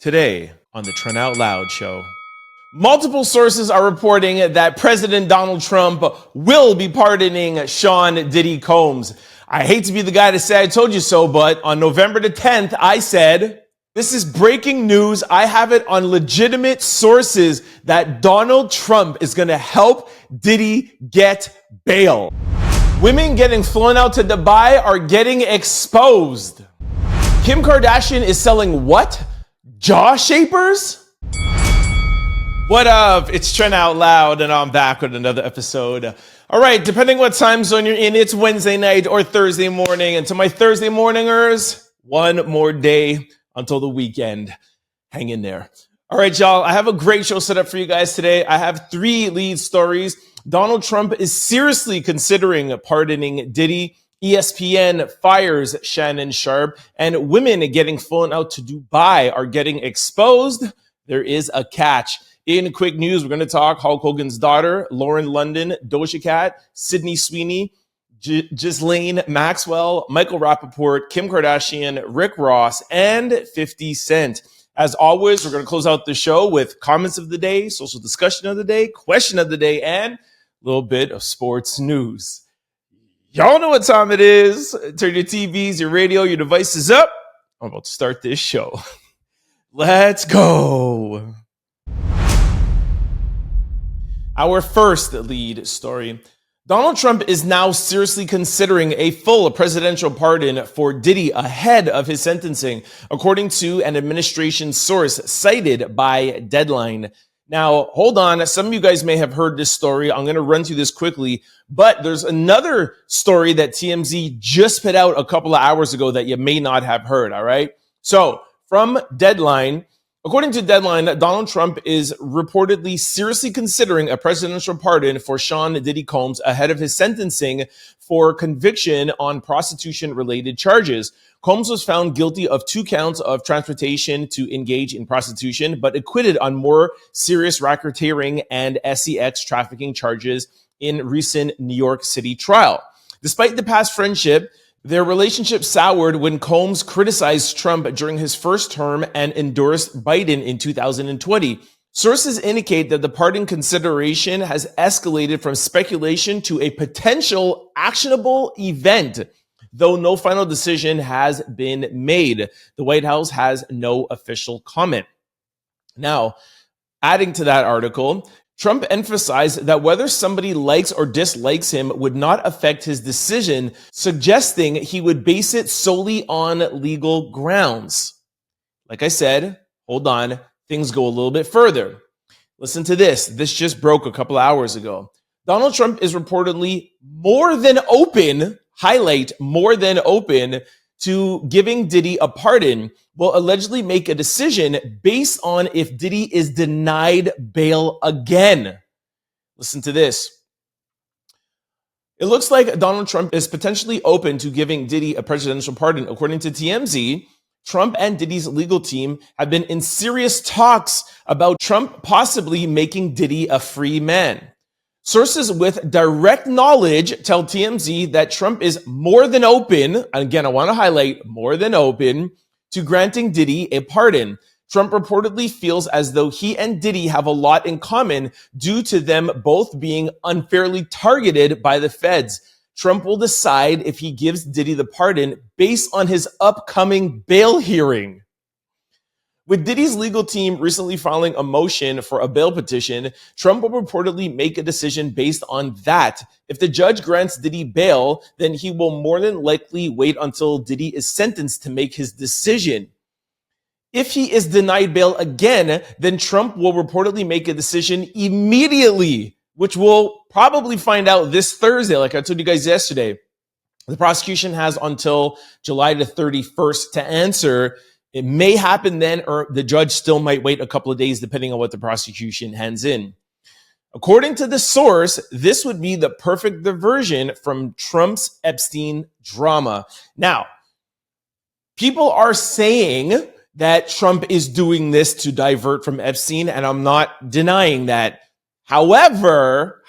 Today on the Trent Out Loud show. Multiple sources are reporting that President Donald Trump will be pardoning Sean Diddy Combs. I hate to be the guy to say I told you so, but on November the 10th, I said, this is breaking news. I have it on legitimate sources that Donald Trump is going to help Diddy get bail. Women getting flown out to Dubai are getting exposed. Kim Kardashian is selling what? Jaw shapers? What up? It's Trent Out Loud, and I'm back with another episode. All right, depending what time zone you're in, it's Wednesday night or Thursday morning. And to my Thursday morningers, one more day until the weekend. Hang in there. All right, y'all, I have a great show set up for you guys today. I have 3 lead stories. Donald Trump is seriously considering pardoning Diddy. ESPN fires Shannon Sharpe, and women getting flown out to Dubai are getting exposed. There is a catch. In quick news, we're going to talk Hulk Hogan's daughter, Lauren London, Doja Cat, Sydney Sweeney, Ghislaine Maxwell, Michael Rapaport, Kim Kardashian, Rick Ross, and 50 Cent. As always, we're going to close out the show with comments of the day, social discussion of the day, question of the day, and a little bit of sports news. Y'all know what time it is. Turn your TVs, your radio, your devices up. I'm about to start this show. Let's go. Our first lead story. Donald Trump is now seriously considering a full presidential pardon for Diddy ahead of his sentencing, according to an administration source cited by Deadline. Now, hold on. Some of you guys may have heard this story. I'm going to run through this quickly, but there's another story that TMZ just put out a couple of hours ago that you may not have heard, all right? So, from Deadline, according to Deadline, Donald Trump is reportedly seriously considering a presidential pardon for Sean Diddy Combs ahead of his sentencing for conviction on prostitution-related charges. Combs was found guilty of 2 counts of transportation to engage in prostitution, but acquitted on more serious racketeering and sex trafficking charges in recent New York City trial. Despite the past friendship, their relationship soured when Combs criticized Trump during his first term and endorsed Biden in 2020. Sources indicate that the pardon consideration has escalated from speculation to a potential actionable event, though no final decision has been made. The White House has no official comment. Now, adding to that article, Trump emphasized that whether somebody likes or dislikes him would not affect his decision, suggesting he would base it solely on legal grounds. Like I said, hold on, things go a little bit further. Listen to this. This just broke a couple of hours ago. Donald Trump is reportedly more than open to giving Diddy a pardon, will allegedly make a decision based on if Diddy is denied bail again. Listen to this. It looks like Donald Trump is potentially open to giving Diddy a presidential pardon. According to TMZ, Trump and Diddy's legal team have been in serious talks about Trump possibly making Diddy a free man. Sources with direct knowledge tell TMZ that Trump is more than open, and again, I want to highlight more than open, to granting Diddy a pardon. Trump reportedly feels as though he and Diddy have a lot in common due to them both being unfairly targeted by the feds. Trump will decide if he gives Diddy the pardon based on his upcoming bail hearing. With Diddy's legal team recently filing a motion for a bail petition, Trump will reportedly make a decision based on that. If the judge grants Diddy bail, then he will more than likely wait until Diddy is sentenced to make his decision. If he is denied bail again, then Trump will reportedly make a decision immediately, which we'll probably find out this Thursday, like I told you guys yesterday. The prosecution has until July the 31st to answer. It may happen then, or the judge still might wait a couple of days, depending on what the prosecution hands in. According to the source, this would be the perfect diversion from Trump's Epstein drama. Now, people are saying that Trump is doing this to divert from Epstein, and I'm not denying that. However,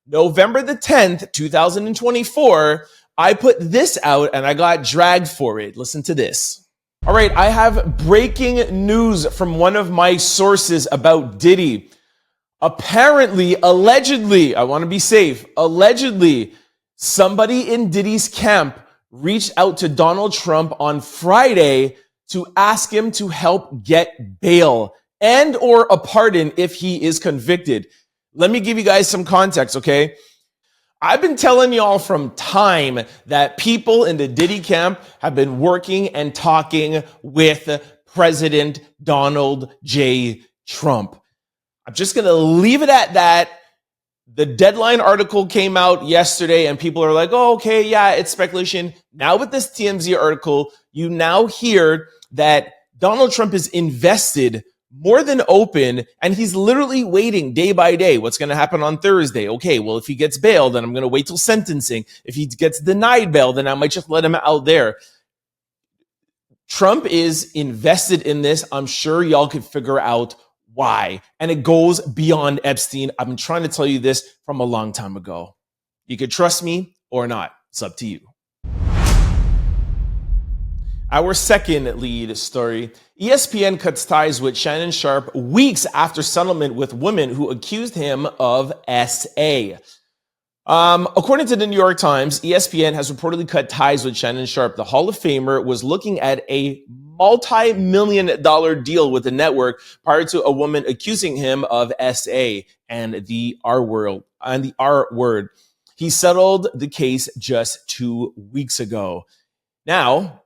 November the 10th, 2024, I put this out and I got dragged for it. Listen to this. All right, I have breaking news from one of my sources about Diddy. Apparently, allegedly, I want to be safe, allegedly, somebody in Diddy's camp reached out to Donald Trump on Friday to ask him to help get bail and or a pardon if he is convicted. Let me give you guys some context, okay? I've been telling y'all from time that people in the Diddy camp have been working and talking with President Donald J. Trump. I'm just going to leave it at that. The Deadline article came out yesterday and people are like, oh, okay, yeah, it's speculation. Now with this TMZ article, you now hear that Donald Trump is invested more than open and he's literally waiting day by day. What's going to happen on Thursday? Okay, well, if he gets bail, then I'm going to wait till sentencing. If he gets denied bail, then I might just let him out there. Trump is invested in this. I'm sure y'all could figure out why. And it goes beyond Epstein. I've been trying to tell you this from a long time ago. You could trust me or not. It's up to you. Our second lead story. ESPN cuts ties with Shannon Sharpe weeks after settlement with women who accused him of SA. According to the New York Times, ESPN has reportedly cut ties with Shannon Sharpe. The Hall of Famer was looking at a multi-million-dollar deal with the network prior to a woman accusing him of SA and the R word. He settled the case just 2 weeks ago. Now,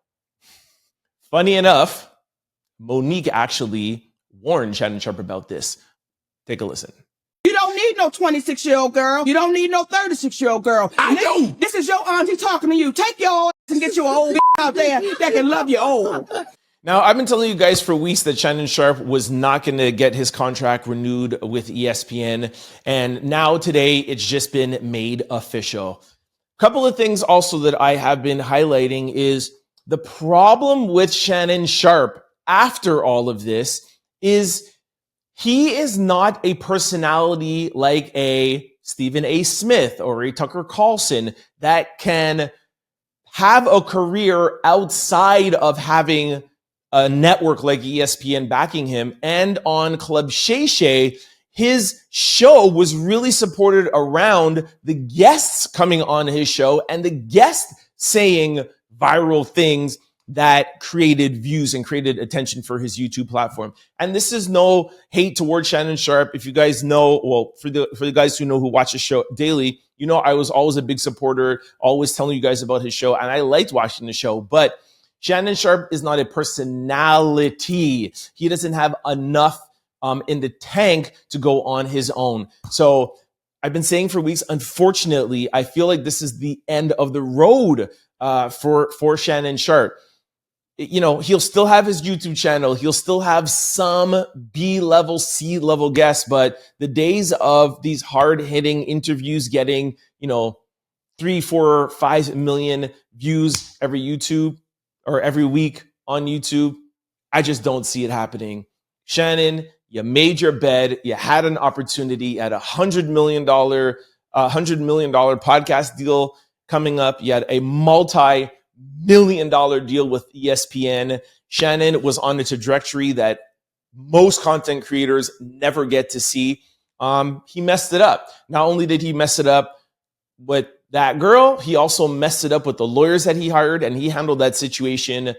funny enough, Monique actually warned Shannon Sharpe about this. Take a listen. You don't need no 26-year-old girl. You don't need no 36-year-old girl. I do. This is your auntie talking to you. Take your ass and get you an old out there that can love you old. Now, I've been telling you guys for weeks that Shannon Sharpe was not going to get his contract renewed with ESPN. And now today, it's just been made official. A couple of things also that I have been highlighting is the problem with Shannon Sharpe after all of this is he is not a personality like a Stephen A. Smith or a Tucker Carlson that can have a career outside of having a network like ESPN backing him. And on Club Shay Shay, his show was really supported around the guests coming on his show and the guests saying viral things that created views and created attention for his YouTube platform. And this is no hate towards Shannon Sharpe. If you guys know, well, for the guys who know who watch the show daily, you know I was always a big supporter, always telling you guys about his show, and I liked watching the show. But Shannon Sharpe is not a personality. He doesn't have enough in the tank to go on his own. So I've been saying for weeks, unfortunately, I feel like this is the end of the road for Shannon Sharpe. You know, he'll still have his YouTube channel. He'll still have some B-level, C-level guests, but the days of these hard-hitting interviews getting, 3, 4, 5 million views every YouTube or every week on YouTube, I just don't see it happening. Shannon, you made your bed. You had an opportunity at $100 million podcast deal coming up. You had a multi-million-dollar deal with ESPN. Shannon was on a trajectory that most content creators never get to see. He messed it up. Not only did he mess it up with that girl, he also messed it up with the lawyers that he hired, and he handled that situation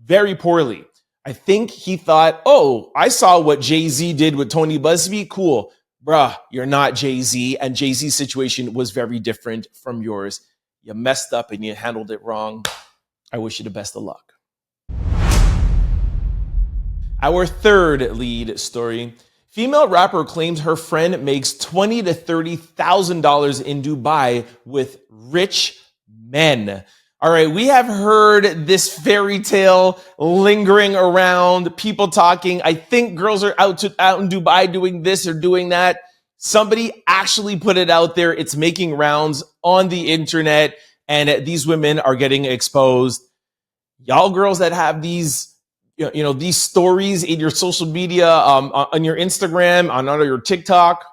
very poorly. I think he thought, oh, I saw what Jay-Z did with Tony Busby. Cool. Bruh, you're not Jay-Z, and Jay-Z's situation was very different from yours. You messed up and you handled it wrong. I wish you the best of luck. Our third lead story. Female rapper claims her friend makes $20,000 to $30,000 in Dubai with rich men. All right, we have heard this fairy tale lingering around, people talking. I think girls are out in Dubai doing this or doing that. Somebody actually put it out there. It's making rounds on the internet, and these women are getting exposed. Y'all girls that have these, these stories in your social media, on your Instagram, on your TikTok,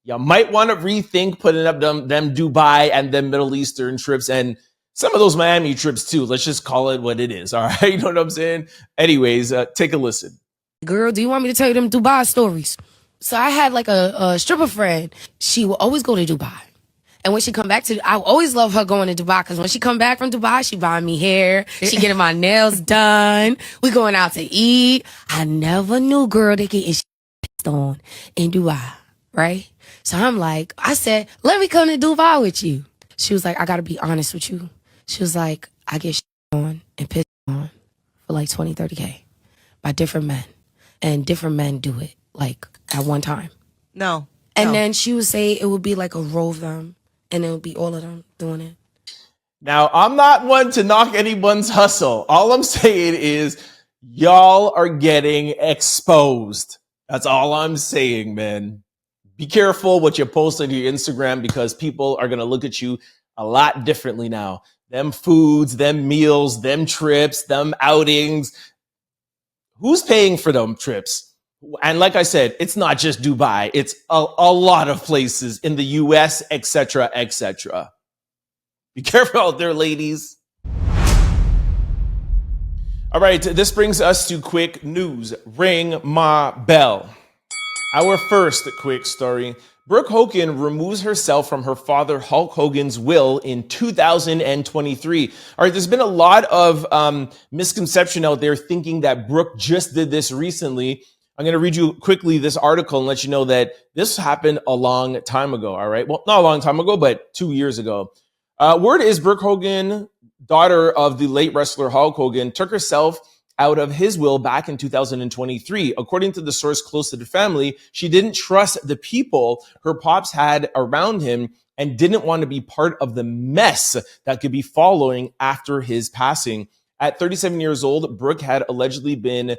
you might want to rethink putting up them Dubai and them Middle Eastern trips. And Some of those Miami trips too. Let's just call it what it is. All right. You know what I'm saying? Anyways, take a listen. Girl, do you want me to tell you them Dubai stories? So I had like a stripper friend. She would always go to Dubai. And when she come back to, I always love her going to Dubai because when she come back from Dubai, she buying me hair. She getting my nails done. We going out to eat. I never knew, girl, they getting pissed on in Dubai, right? So I'm like, I said, let me come to Dubai with you. She was like, I got to be honest with you. She was like, I get on and pissed on for like 20, 30K by different men. And different men do it, like, at one time. No. And then she would say it would be like a row of them, and it would be all of them doing it. Now, I'm not one to knock anyone's hustle. All I'm saying is y'all are getting exposed. That's all I'm saying, man. Be careful what you post on your Instagram because people are going to look at you a lot differently now. Them foods, them meals, them trips, them outings. Who's paying for them trips? And like I said, it's not just Dubai. It's a lot of places in the US, etc., etc. Be careful out there, ladies. All right, this brings us to quick news. Ring my bell. Our first quick story. Brooke Hogan removes herself from her father Hulk Hogan's will in 2023. All right, there's been a lot of misconception out there thinking that Brooke just did this recently. I'm going to read you quickly this article and let you know that this happened a long time ago, all right? Well, not a long time ago, but 2 years ago. Word is Brooke Hogan, daughter of the late wrestler Hulk Hogan, took herself out of his will back in 2023. According to the source close to the family, she didn't trust the people her pops had around him and didn't want to be part of the mess that could be following after his passing. At 37 years old, Brooke had allegedly been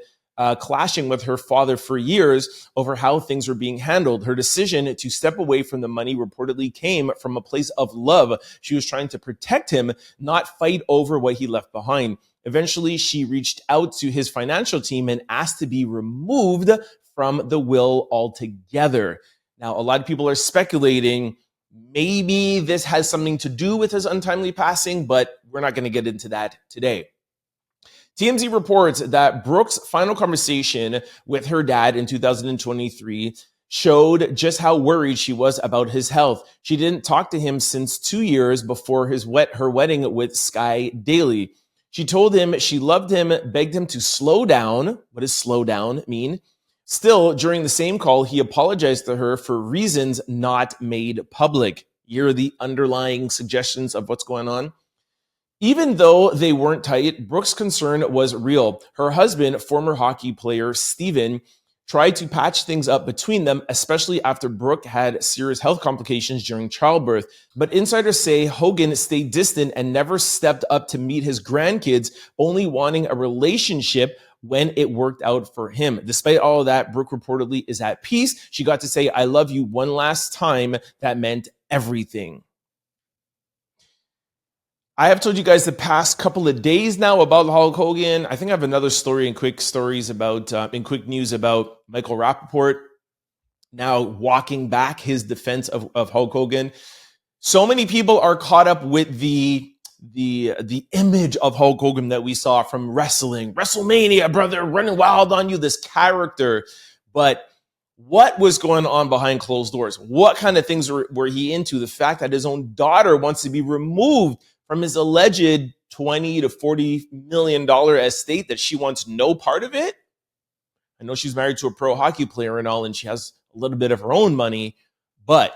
clashing with her father for years over how things were being handled. Her decision to step away from the money reportedly came from a place of love. She was trying to protect him, not fight over what he left behind. Eventually, she reached out to his financial team and asked to be removed from the will altogether. Now, a lot of people are speculating maybe this has something to do with his untimely passing, but we're not going to get into that today. TMZ reports that Brooke's final conversation with her dad in 2023 showed just how worried she was about his health. She didn't talk to him since 2 years before her wedding with Sky Daily. She told him she loved him, begged him to slow down. What does slow down mean? Still, during the same call, he apologized to her for reasons not made public. Here are the underlying suggestions of what's going on. Even though they weren't tight, Brooke's concern was real. Her husband, former hockey player Steven, tried to patch things up between them, especially after Brooke had serious health complications during childbirth. But insiders say Hogan stayed distant and never stepped up to meet his grandkids, only wanting a relationship when it worked out for him. Despite all of that, Brooke reportedly is at peace. She got to say, "I love you" one last time. That meant everything. I have told you guys the past couple of days now about Hulk Hogan. I think I have another story in quick news about Michael Rapaport now walking back his defense of Hulk Hogan. So many people are caught up with the image of Hulk Hogan that we saw from wrestling, WrestleMania, brother, running wild on you, this character. But what was going on behind closed doors? What kind of things were he into? The fact that his own daughter wants to be removed from his alleged $20 to $40 million estate, that she wants no part of it. I know she's married to a pro hockey player and all, and she has a little bit of her own money, but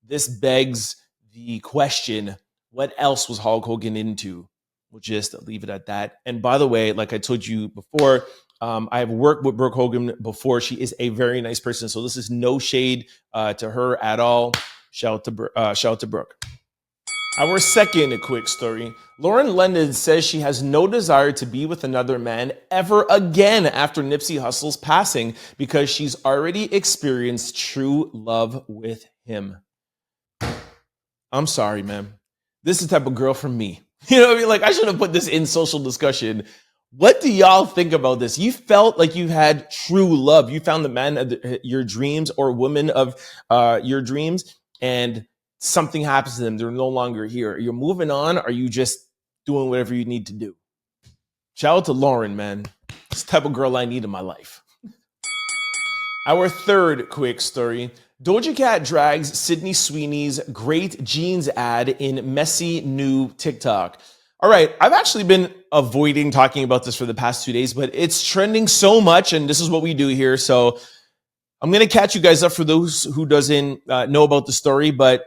this begs the question, what else was Hulk Hogan into? We'll just leave it at that. And by the way, like I told you before, I have worked with Brooke Hogan before. She is a very nice person, so this is no shade to her at all. Shout out to Brooke. Our second quick story. Lauren London says she has no desire to be with another man ever again after Nipsey Hussle's passing because she's already experienced true love with him. I'm sorry, man. This is the type of girl from me. You know what I mean? Like, I should have put this in social discussion. What do y'all think about this? You felt like you had true love. You found the man of your dreams or woman of your dreams, and something happens to them. They're no longer here. You're moving on. Are you just doing whatever you need to do. Shout out to Lauren, man. It's the type of girl I need in my life. Our third quick story. Doja Cat drags Sydney Sweeney's great jeans ad in messy new TikTok. All right, I've actually been avoiding talking about this for the past 2 days, but it's trending so much, and this is what we do here. So I'm going to catch you guys up for those who doesn't know about the story, but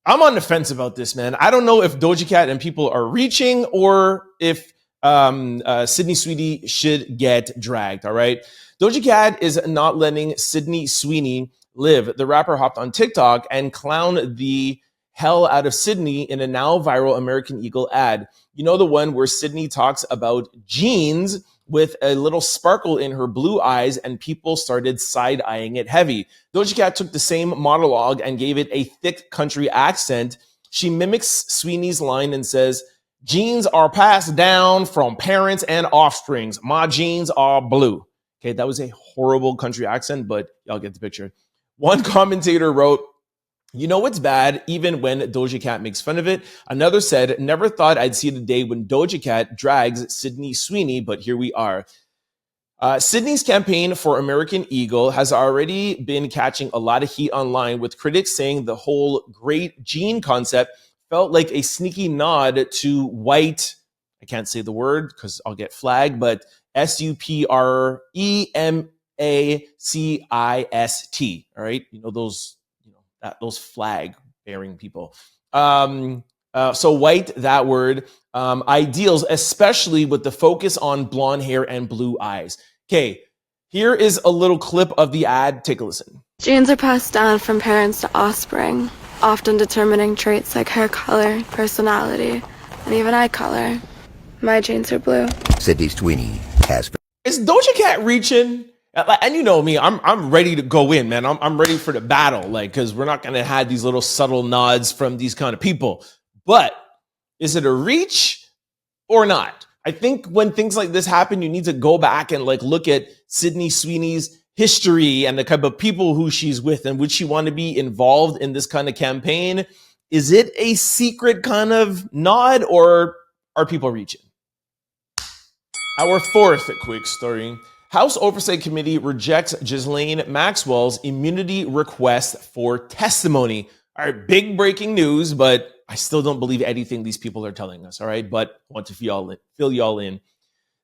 I'm on the fence about this, man. I don't know if Doja Cat and people are reaching or if Sydney Sweeney should get dragged, all right? Doja Cat is not letting Sydney Sweeney live. The rapper hopped on TikTok and clowned the hell out of Sydney in a now viral American Eagle ad. You know, the one where Sydney talks about jeans with a little sparkle in her blue eyes and people started side-eyeing it heavy. Doja Cat took the same monologue and gave it a thick country accent. She mimics Sweeney's line and says, "Jeans are passed down from parents and offsprings. My jeans are blue." Okay, that was a horrible country accent, but y'all get the picture. One commentator wrote, "You know what's bad, even when Doja Cat makes fun of it." Another said, "Never thought I'd see the day when Doja Cat drags Sydney Sweeney, but here we are." Sydney's campaign for American Eagle has already been catching a lot of heat online, with critics saying the whole great jean concept felt like a sneaky nod to white, I can't say the word because I'll get flagged, but SUPREMACIST, all right? You know, those flag bearing people. So white, that word, ideals, especially with the focus on blonde hair and blue eyes. Okay, here is a little clip of the ad. Take a listen. Genes are passed down from parents to offspring, often determining traits like hair color, personality, and even eye color. My genes are blue. Sydney Sweeney has. Is Doja Cat reaching? And you know me, I'm ready to go in, man. I'm ready for the battle, like, because we're not gonna have these little subtle nods from these kind of people. But is it a reach or not? I think when things like this happen, you need to go back and like look at Sydney Sweeney's history and the type of people who she's with, and would she want to be involved in this kind of campaign? Is it a secret kind of nod, or are people reaching? Our fourth quick story. House Oversight Committee rejects Ghislaine Maxwell's immunity request for testimony. All right, big breaking news, but I still don't believe anything these people are telling us, all right? But I want to fill y'all in.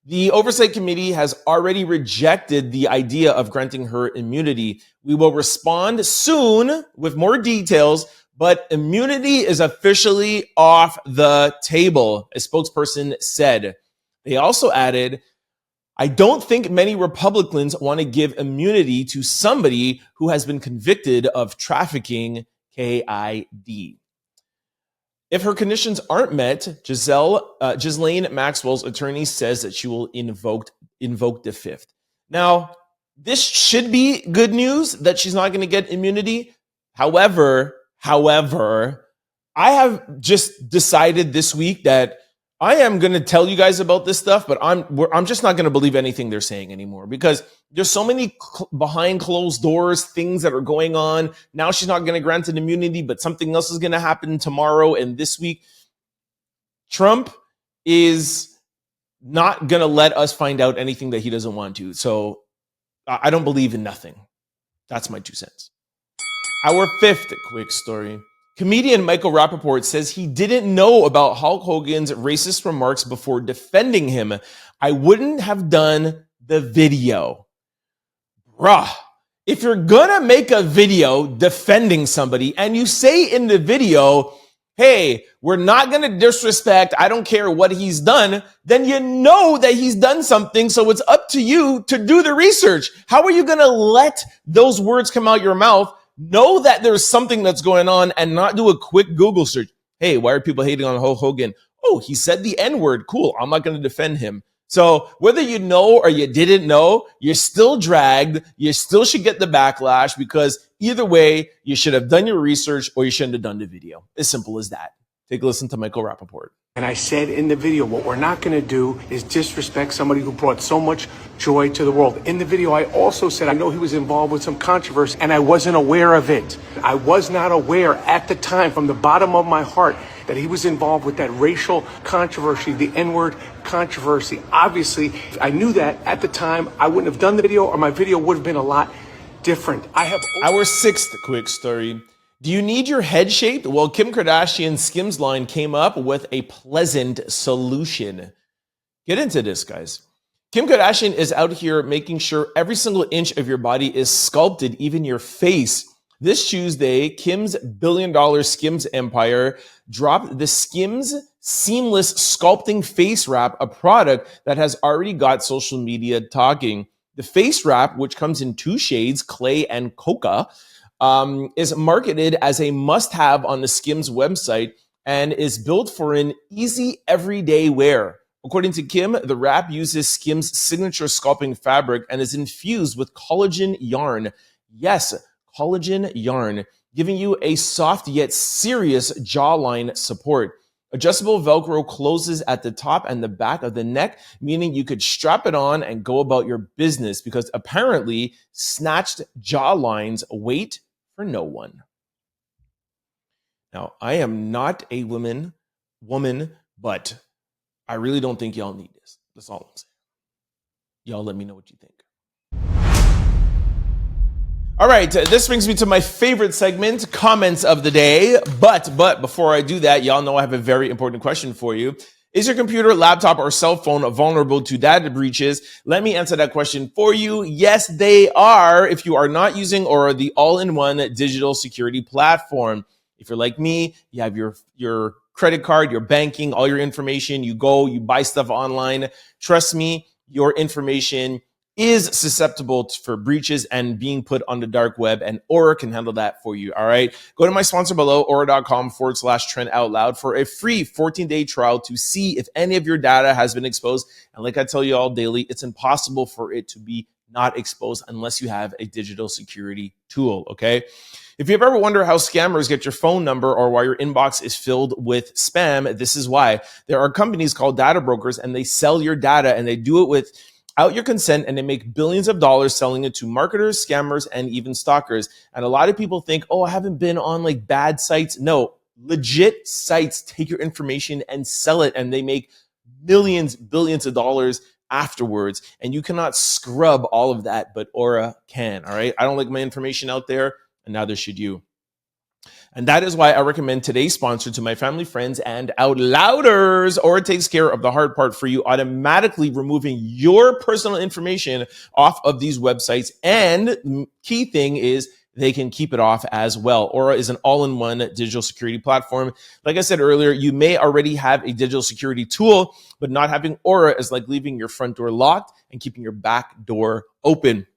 The Oversight Committee has already rejected the idea of granting her immunity. We will respond soon with more details, but immunity is officially off the table, a spokesperson said. They also added, "I don't think many Republicans want to give immunity to somebody who has been convicted of trafficking, KID." If her conditions aren't met, Ghislaine Maxwell's attorney says that she will invoke the fifth. Now, this should be good news that she's not going to get immunity. However, I have just decided this week that I am going to tell you guys about this stuff, but I'm just not going to believe anything they're saying anymore, because there's so many behind closed doors things that are going on. Now she's not going to grant an immunity, but something else is going to happen tomorrow and this week. Trump is not going to let us find out anything that he doesn't want to. So I don't believe in nothing. That's my 2 cents. Our fifth quick story. Comedian Michael Rapaport says he didn't know about Hulk Hogan's racist remarks before defending him. "I wouldn't have done the video." Bruh, if you're gonna make a video defending somebody and you say in the video, "Hey, we're not gonna disrespect, I don't care what he's done," then you know that he's done something, so it's up to you to do the research. How are you gonna let those words come out your mouth, know that there's something that's going on, and not do a quick Google search? Hey, why are people hating on Hulk Hogan? Oh, he said the N-word. Cool, I'm not going to defend him. So whether you know or you didn't know, you're still dragged. You still should get the backlash, because either way, you should have done your research or you shouldn't have done the video. As simple as that. Take a listen to Michael Rapaport. And I said in the video, what we're not going to do is disrespect somebody who brought so much joy to the world. In the video, I also said I know he was involved with some controversy and I wasn't aware of it. I was not aware at the time, from the bottom of my heart, that he was involved with that racial controversy, the N-word controversy. Obviously, if I knew that at the time, I wouldn't have done the video, or my video would have been a lot different. Our sixth quick story. Do you need your head shaped? Well, Kim Kardashian's Skims line came up with a pleasant solution. Get into this, guys. Kim Kardashian is out here making sure every single inch of your body is sculpted, even your face. This Tuesday, Kim's billion-dollar Skims empire dropped the Skims Seamless Sculpting Face Wrap, a product that has already got social media talking. The face wrap, which comes in two shades, clay and coca, is marketed as a must-have on the Skims website and is built for an easy everyday wear. According to Kim, the wrap uses Skims' signature sculpting fabric and is infused with collagen yarn. Yes, collagen yarn, giving you a soft yet serious jawline support. Adjustable Velcro closes at the top and the back of the neck, meaning you could strap it on and go about your business, because apparently snatched jawlines wait for no one. Now, I am not a woman, but I really don't think y'all need this. That's all I'm saying. Y'all let me know what you think. All right, this brings me to my favorite segment, comments of the day. But before I do that, y'all know I have a very important question for you. Is your computer, laptop, or cell phone vulnerable to data breaches? Let me answer that question for you. Yes, they are, if you are not using Aura, the all-in-one digital security platform. If you're like me, you have your credit card, your banking, all your information, you buy stuff online. Trust me, your information is susceptible for breaches and being put on the dark web, and Aura can handle that for you, all right? Go to my sponsor below, aura.com/Trent Out Loud for a free 14-day trial to see if any of your data has been exposed. And like I tell you all daily, it's impossible for it to be not exposed unless you have a digital security tool, okay? If you've ever wondered how scammers get your phone number or why your inbox is filled with spam, this is why. There are companies called data brokers, and they sell your data, and they do it without your consent, and they make billions of dollars selling it to marketers, scammers, and even stalkers. And a lot of people think, oh, I haven't been on like bad sites. No, legit sites take your information and sell it, and they make millions, billions of dollars afterwards. And you cannot scrub all of that, but Aura can, all right? I don't like my information out there, and neither should you. And that is why I recommend today's sponsor to my family, friends, and out louders. Aura takes care of the hard part for you, automatically removing your personal information off of these websites. And the key thing is they can keep it off as well. Aura is an all-in-one digital security platform. Like I said earlier, you may already have a digital security tool, but not having Aura is like leaving your front door locked and keeping your back door open.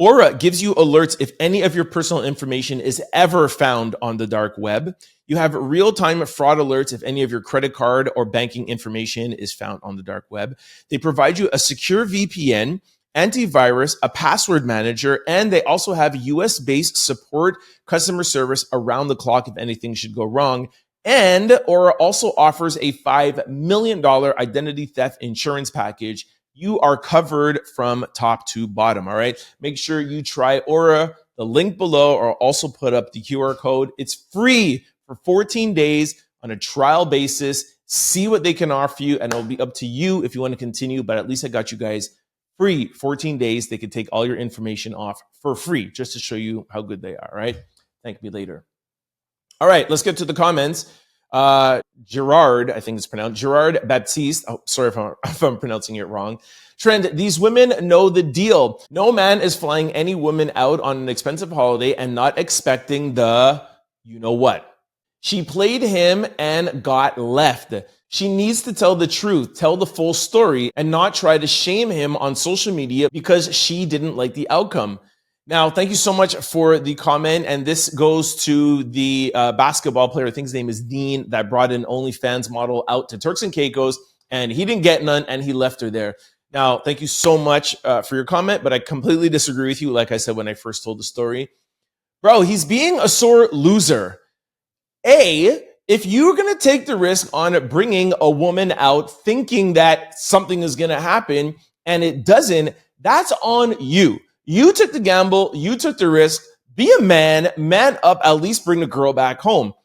Aura gives you alerts if any of your personal information is ever found on the dark web. You have real-time fraud alerts if any of your credit card or banking information is found on the dark web. They provide you a secure VPN, antivirus, a password manager, and they also have US-based support, customer service around the clock if anything should go wrong. And Aura also offers a $5 million identity theft insurance package. You are covered from top to bottom, all right? Make sure you try Aura. The link below, or also put up the QR code. It's free for 14 days on a trial basis. See what they can offer you, and it'll be up to you if you want to continue, but at least I got you guys free 14 days. They can take all your information off for free just to show you how good they are, all right? Thank me later. All right, let's get to the comments. Gerard, I think it's pronounced, Gerard Baptiste. Oh, sorry if I'm pronouncing it wrong. Trent, these women know the deal. No man is flying any woman out on an expensive holiday and not expecting the, you know what. She played him and got left. She needs to tell the truth, tell the full story, and not try to shame him on social media because she didn't like the outcome. Now, thank you so much for the comment, and this goes to the basketball player, I think his name is Dean, that brought an OnlyFans model out to Turks and Caicos, and he didn't get none, and he left her there. Now, thank you so much for your comment, but I completely disagree with you, like I said when I first told the story. Bro, he's being a sore loser. If you're going to take the risk on bringing a woman out thinking that something is going to happen, and it doesn't, that's on you. You took the gamble. You took the risk. Be a man, man up, at least bring the girl back home.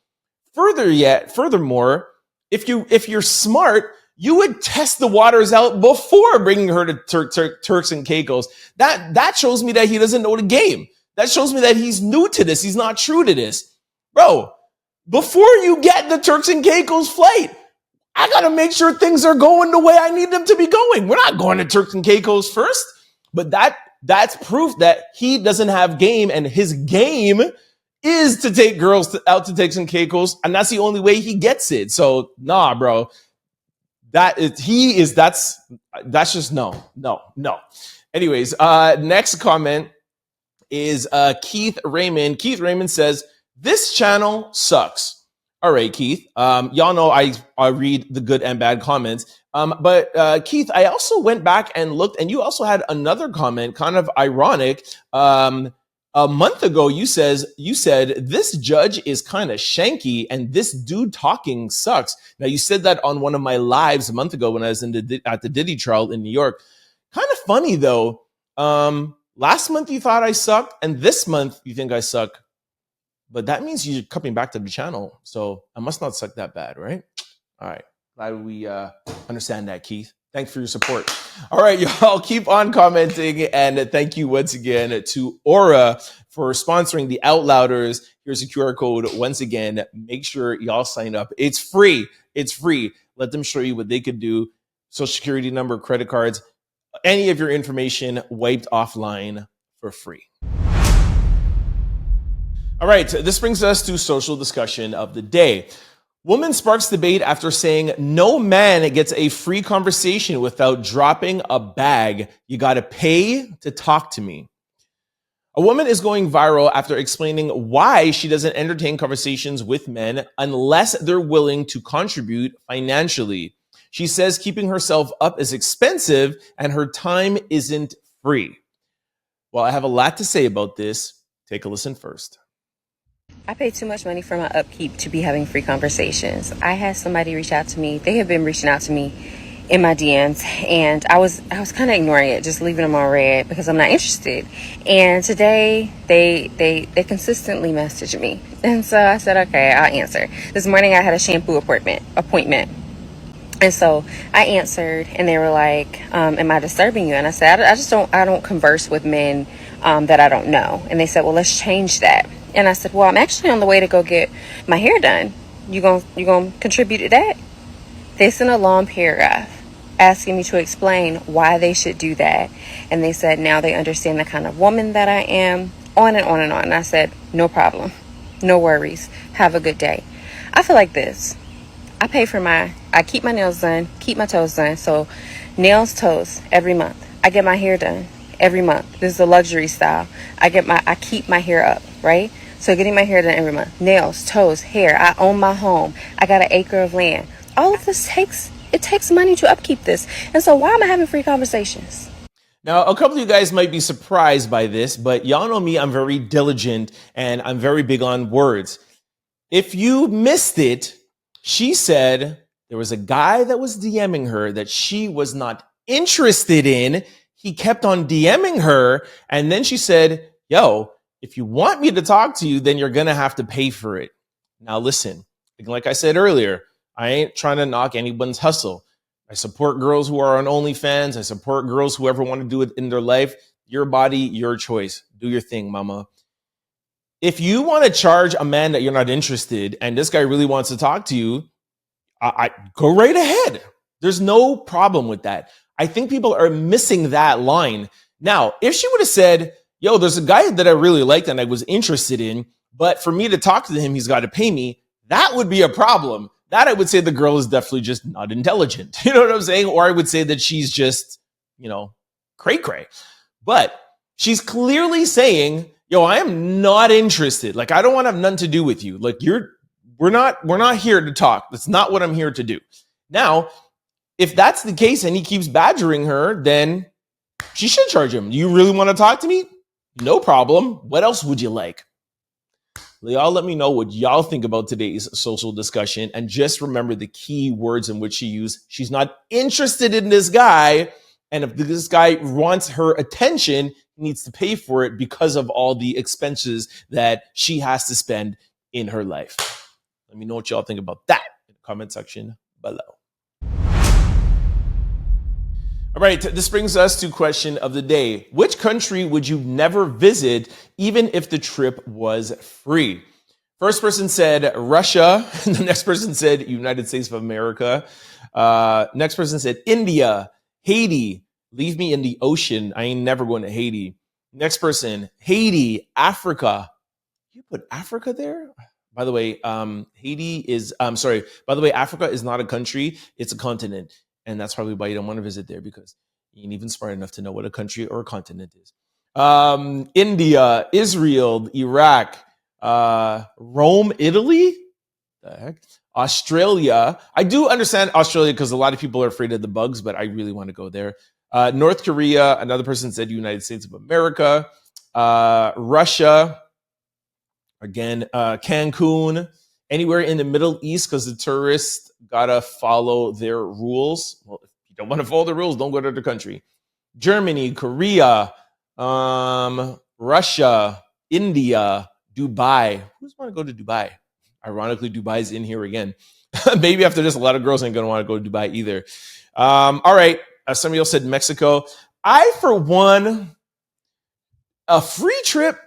Furthermore, if you're smart, you would test the waters out before bringing her to Turks and Caicos. That shows me that he doesn't know the game. That shows me that he's new to this. He's not true to this. Bro, before you get the Turks and Caicos flight, I got to make sure things are going the way I need them to be going. We're not going to Turks and Caicos first. But that's proof that he doesn't have game, and his game is to take girls out to Turks and Caicos, and that's the only way he gets it. So, nah, bro. That's just no. Anyways, next comment is Keith Raymond. Keith Raymond says, this channel sucks. All right, Keith. Y'all know I read the good and bad comments. But Keith, I also went back and looked, and you also had another comment, kind of ironic. A month ago, you said this judge is kind of shanky, and this dude talking sucks. Now, you said that on one of my lives a month ago when I was at the Diddy trial in New York. Kind of funny though. Last month you thought I sucked, and this month you think I suck. But that means you're coming back to the channel, so I must not suck that bad, right? All right, glad we understand that, Keith. Thanks for your support. All right, y'all, keep on commenting, and thank you once again to Aura for sponsoring the Out Louders. Here's a QR code. Once again, make sure y'all sign up. It's free. It's free. Let them show you what they could do. Social security number, credit cards, any of your information wiped offline for free. All right, this brings us to social discussion of the day. Woman sparks debate after saying no man gets a free conversation without dropping a bag. You got to pay to talk to me. A woman is going viral after explaining why she doesn't entertain conversations with men unless they're willing to contribute financially. She says keeping herself up is expensive and her time isn't free. Well, I have a lot to say about this. Take a listen first. I pay too much money for my upkeep to be having free conversations. I had somebody reach out to me. They have been reaching out to me in my DMs, and I was kind of ignoring it, just leaving them on red because I'm not interested. And today they consistently message me, and so I said, okay, I'll answer. This morning I had a shampoo appointment. And so I answered, and they were like, am I disturbing you? And I said, I don't converse with men that I don't know. And they said, well, let's change that. And I said, well, I'm actually on the way to go get my hair done. You gonna contribute to that? They sent a long paragraph asking me to explain why they should do that. And they said now they understand the kind of woman that I am, on and on and on. And I said, no problem. No worries. Have a good day. I feel like this. I keep my nails done, keep my toes done. So nails, toes, every month. I get my hair done every month. This is a luxury style. I keep my hair up, right? So getting my hair done every month. Nails, toes, hair. I own my home. I got an acre of land. All of this takes money to upkeep this. And so why am I having free conversations? Now, a couple of you guys might be surprised by this, but y'all know me, I'm very diligent and I'm very big on words. If you missed it, she said there was a guy that was DMing her that she was not interested in. He kept on DMing her. And then she said, yo, if you want me to talk to you, then you're going to have to pay for it. Now, listen, like I said earlier, I ain't trying to knock anyone's hustle. I support girls who are on OnlyFans. I support girls who ever want to do it in their life. Your body, your choice. Do your thing, mama. If you want to charge a man that you're not interested and this guy really wants to talk to you, I go right ahead. There's no problem with that. I think people are missing that line. Now, if she would have said, yo, there's a guy that I really liked and I was interested in, but for me to talk to him, he's got to pay me, that would be a problem. That I would say the girl is definitely just not intelligent. You know what I'm saying? Or I would say that she's just, cray-cray. But she's clearly saying, yo, I am not interested. Like, I don't want to have nothing to do with you. Like, we're not here to talk. That's not what I'm here to do. Now, if that's the case and he keeps badgering her, then she should charge him. You really want to talk to me? No problem. What else would you like? Y'all let me know what y'all think about today's social discussion. And just remember the key words in which she used. She's not interested in this guy. And if this guy wants her attention, he needs to pay for it because of all the expenses that she has to spend in her life. Let me know what y'all think about that in the comment section below. All right, this brings us to question of the day. Which country would you never visit even if the trip was free? First person said Russia. The next person said United States of America. Next person said India, Haiti. Leave me in the ocean. I ain't never going to Haiti. Next person, Haiti, Africa. You put Africa there? By the way, Haiti is, by the way, Africa is not a country. It's a continent. And that's probably why you don't want to visit there, because you ain't even smart enough to know what a country or a continent is. India, Israel, Iraq, Rome, Italy? The heck? Australia. I do understand Australia because a lot of people are afraid of the bugs, but I really want to go there. North Korea, another person said United States of America. Russia, again, Cancun, anywhere in the Middle East because the tourists gotta follow their rules. Well, if you don't want to follow the rules, don't go to the country. Germany, Korea, Russia, India, Dubai. Who's want to go to Dubai? Ironically, Dubai's in here again. Maybe after this, a lot of girls ain't gonna want to go to Dubai either. All right. Somebody else said Mexico. I, for one, a free trip.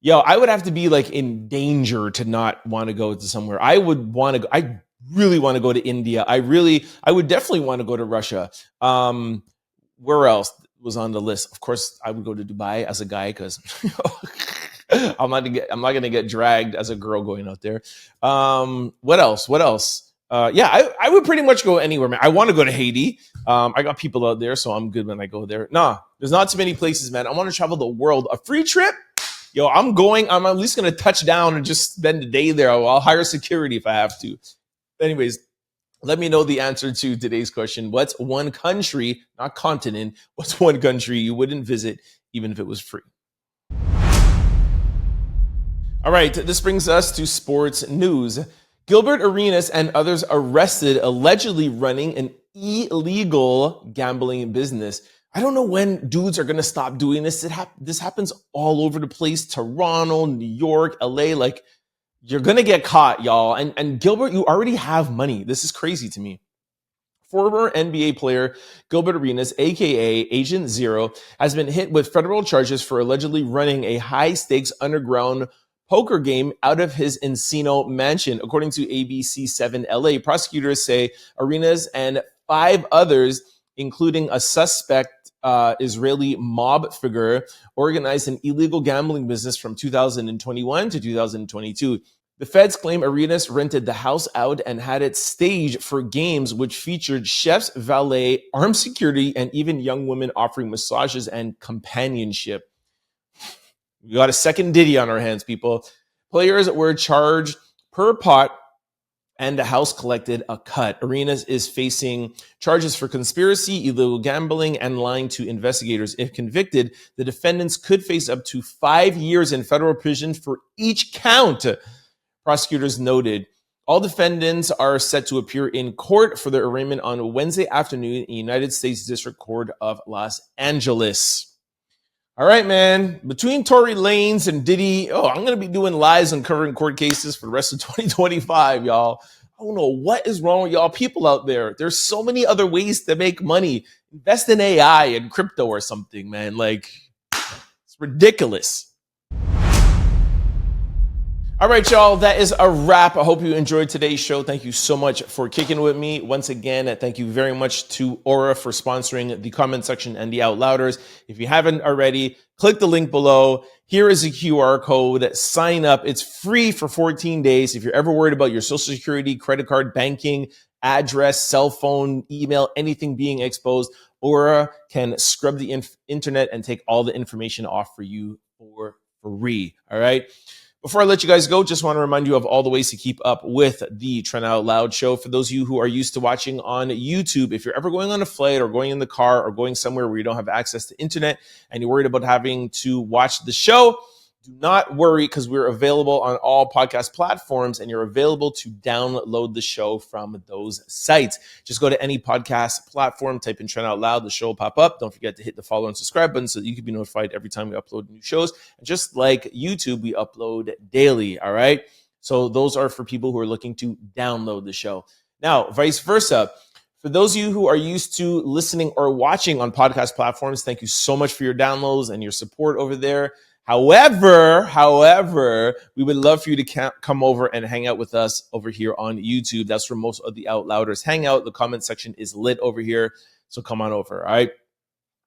Yo, I would have to be like in danger to not want to go to somewhere. I would want to go. I really want to go to India. I would definitely want to go to Russia. Where else was on the list? Of course, I would go to Dubai as a guy because I'm not gonna get dragged as a girl going out there. What else? Yeah, I would pretty much go anywhere, man. I want to go to Haiti. I got people out there, so I'm good when I go there. Nah, there's not too many places, man. I want to travel the world. A free trip? Yo, I'm at least going to touch down and just spend the day there. I'll hire security if I have to. Anyways, let me know the answer to today's question. What's one country, not continent, what's one country you wouldn't visit even if it was free? All right, this brings us to sports news. Gilbert Arenas and others arrested allegedly running an illegal gambling business. I don't know when dudes are going to stop doing this. This happens all over the place. Toronto, New York, LA. Like, you're going to get caught, y'all. And Gilbert, you already have money. This is crazy to me. Former NBA player Gilbert Arenas, a.k.a. Agent Zero, has been hit with federal charges for allegedly running a high-stakes underground poker game out of his Encino mansion. According to ABC7 LA, prosecutors say Arenas and 5 others, including a suspect Israeli mob figure, organized an illegal gambling business from 2021 to 2022. The feds claim Arenas rented the house out and had it staged for games which featured chefs, valet, armed security, and even young women offering massages and companionship. We got a second Diddy on our hands, people. Players were charged per pot, and the house collected a cut. Arenas is facing charges for conspiracy, illegal gambling, and lying to investigators. If convicted, the defendants could face up to 5 years in federal prison for each count, prosecutors noted. All defendants are set to appear in court for their arraignment on Wednesday afternoon in the United States District Court of Los Angeles. All right, man. Between Tory Lanez and Diddy, I'm going to be doing lives and covering court cases for the rest of 2025, y'all. I don't know what is wrong with y'all people out there. There's so many other ways to make money. Invest in AI and crypto or something, man. Like, it's ridiculous. All right, y'all, that is a wrap. I hope you enjoyed today's show. Thank you so much for kicking with me. Once again, thank you very much to Aura for sponsoring the comment section and the Out Louders. If you haven't already, click the link below. Here is a QR code. Sign up. It's free for 14 days. If you're ever worried about your social security, credit card, banking, address, cell phone, email, anything being exposed, Aura can scrub the internet and take all the information off for you for free. All right. Before I let you guys go, just want to remind you of all the ways to keep up with the Trent Out Loud show. For those of you who are used to watching on YouTube, if you're ever going on a flight or going in the car or going somewhere where you don't have access to internet and you're worried about having to watch the show, do not worry, because we're available on all podcast platforms and you're available to download the show from those sites. Just go to any podcast platform, type in Trent Out Loud, the show will pop up. Don't forget to hit the follow and subscribe button so that you can be notified every time we upload new shows. And just like YouTube, we upload daily, all right? So those are for people who are looking to download the show. Now, vice versa. For those of you who are used to listening or watching on podcast platforms, thank you so much for your downloads and your support over there. However, we would love for you to come over and hang out with us over here on YouTube. That's where most of the Out Louders hang out. The comment section is lit over here, so come on over, all right?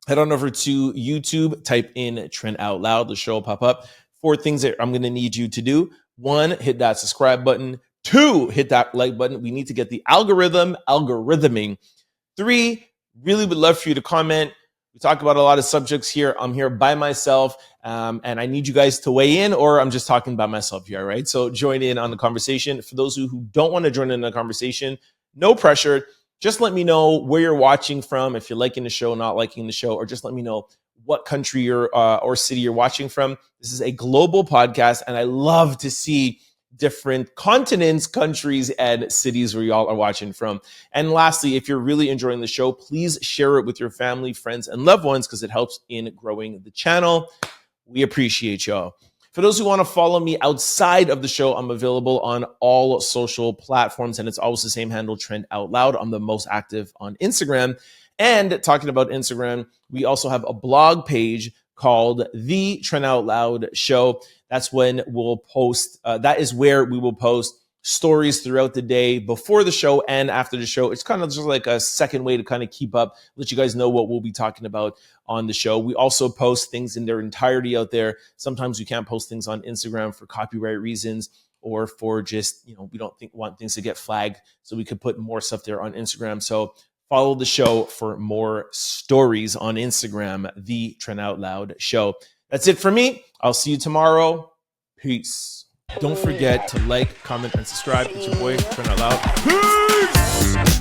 Head on over to YouTube, type in Trent Out Loud. The show will pop up. 4 things that I'm going to need you to do. 1, hit that subscribe button. 2, hit that like button. We need to get the algorithming. 3, really would love for you to comment. We talk about a lot of subjects here. I'm here by myself, and I need you guys to weigh in, or I'm just talking by myself here, right? So join in on the conversation. For those who don't want to join in the conversation, no pressure. Just let me know where you're watching from, if you're liking the show, not liking the show, or just let me know what country or city you're watching from. This is a global podcast, and I love to see different continents, countries, and cities where y'all are watching from. And lastly, if you're really enjoying the show, please share it with your family, friends, and loved ones because it helps in growing the channel. We appreciate y'all. For those who want to follow me outside of the show, I'm available on all social platforms, and it's always the same handle, Trent Out Loud. I'm the most active on Instagram. And talking about Instagram, we also have a blog page called The Trent Out Loud Show. That's when we'll post, that is where we will post stories throughout the day before the show and after the show. It's kind of just like a second way to kind of keep up, let you guys know what we'll be talking about on the show. We also post things in their entirety out there. Sometimes we can't post things on Instagram for copyright reasons or for just, we don't want things to get flagged. So we could put more stuff there on Instagram. So follow the show for more stories on Instagram, The Trent Out Loud Show. That's it for me. I'll see you tomorrow. Peace. Don't forget to like, comment, and subscribe. It's your boy, Trent Out Loud. Peace!